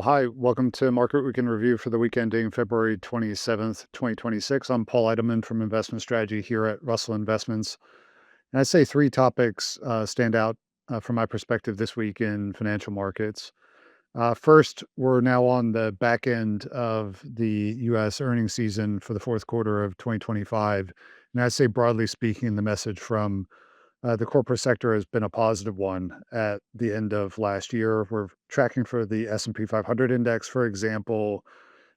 Well, hi, welcome to Market Week in Review for the week ending February 27th, 2026. I'm Paul Eidelman from Investment Strategy here at Russell Investments. And I'd say three topics stand out from my perspective this week in financial markets. First, we're now on the back end of the U.S. earnings season for the fourth quarter of 2025. And I'd say, broadly speaking, the message from the corporate sector has been a positive one at the end of last year. We're tracking for the S&P 500 index, for example,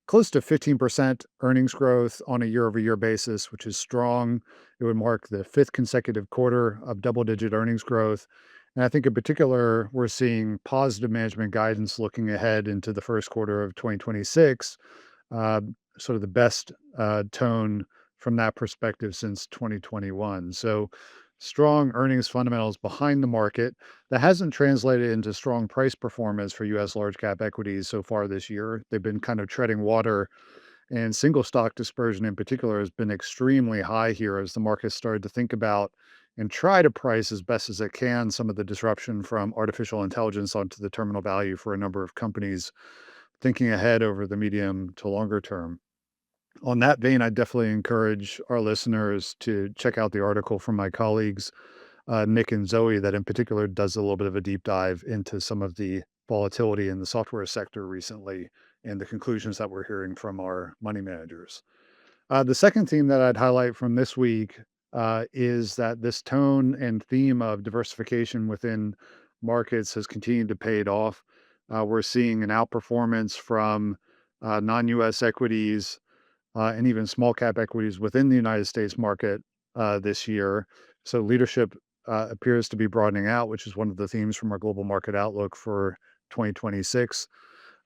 close to 15% earnings growth on a year-over-year basis, which is strong. It would mark the fifth consecutive quarter of double-digit earnings growth. And I think in particular, we're seeing positive management guidance looking ahead into the first quarter of 2026, uh, sort of the best tone from that perspective since 2021. So strong earnings fundamentals behind the market. That hasn't translated into strong price performance for U.S. large cap equities so far this year. They've been kind of treading water, and single stock dispersion in particular has been extremely high here as the market started to think about and try to price as best as it can some of the disruption from artificial intelligence onto the terminal value for a number of companies, thinking ahead over the medium to longer term. On that vein, I definitely encourage our listeners to check out the article from my colleagues, Nick and Zoe, that in particular does a little bit of a deep dive into some of the volatility in the software sector recently and the conclusions that we're hearing from our money managers. The second theme that I'd highlight from this week is that this tone and theme of diversification within markets has continued to pay it off. We're seeing an outperformance from non-US equities and even small cap equities within the United States market this year. So leadership appears to be broadening out, which is one of the themes from our global market outlook for 2026.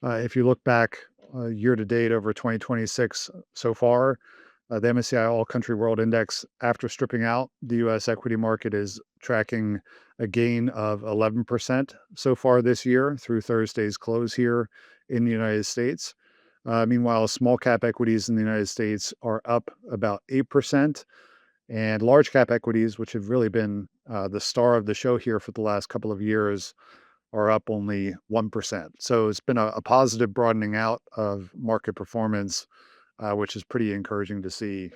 If you look back year to date over 2026 so far, the MSCI All Country World Index, after stripping out the US equity market, is tracking a gain of 11% so far this year through Thursday's close here in the United States. Meanwhile, small cap equities in the United States are up about 8%, and large cap equities, which have really been the star of the show here for the last couple of years, are up only 1%. So it's been a positive broadening out of market performance, which is pretty encouraging to see.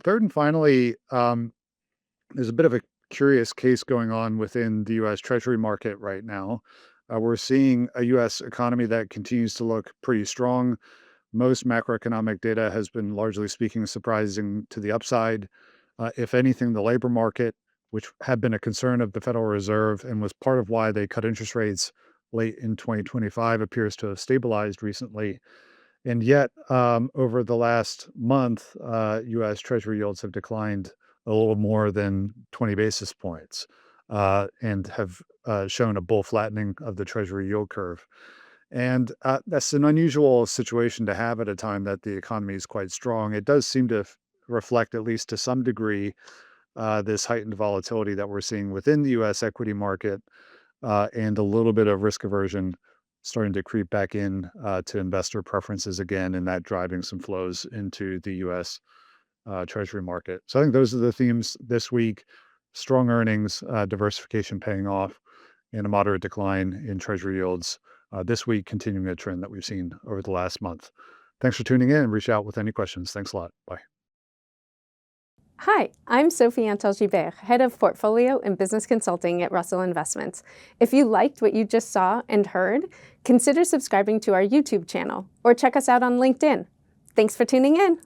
Third and finally, there's a bit of a curious case going on within the U.S. Treasury market right now. We're seeing a U.S. economy that continues to look pretty strong. Most macroeconomic data has been, largely speaking, surprising to the upside. If anything, the labor market, which had been a concern of the Federal Reserve and was part of why they cut interest rates late in 2025, appears to have stabilized recently. And yet, over the last month, U.S. Treasury yields have declined a little more than 20 basis points and have shown a bull flattening of the Treasury yield curve. And that's an unusual situation to have at a time that the economy is quite strong. It does seem to reflect, at least to some degree, this heightened volatility that we're seeing within the U.S. equity market and a little bit of risk aversion starting to creep back in to investor preferences again, and that driving some flows into the U.S. Treasury market. So I think those are the themes this week: strong earnings, diversification paying off, and a moderate decline in Treasury yields this week, continuing a trend that we've seen over the last month. Thanks for tuning in, and reach out with any questions. Thanks a lot. Bye. Hi, I'm Sophie Antal-Gibert, Head of Portfolio and Business Consulting at Russell Investments. If you liked what you just saw and heard, consider subscribing to our YouTube channel or check us out on LinkedIn. Thanks for tuning in.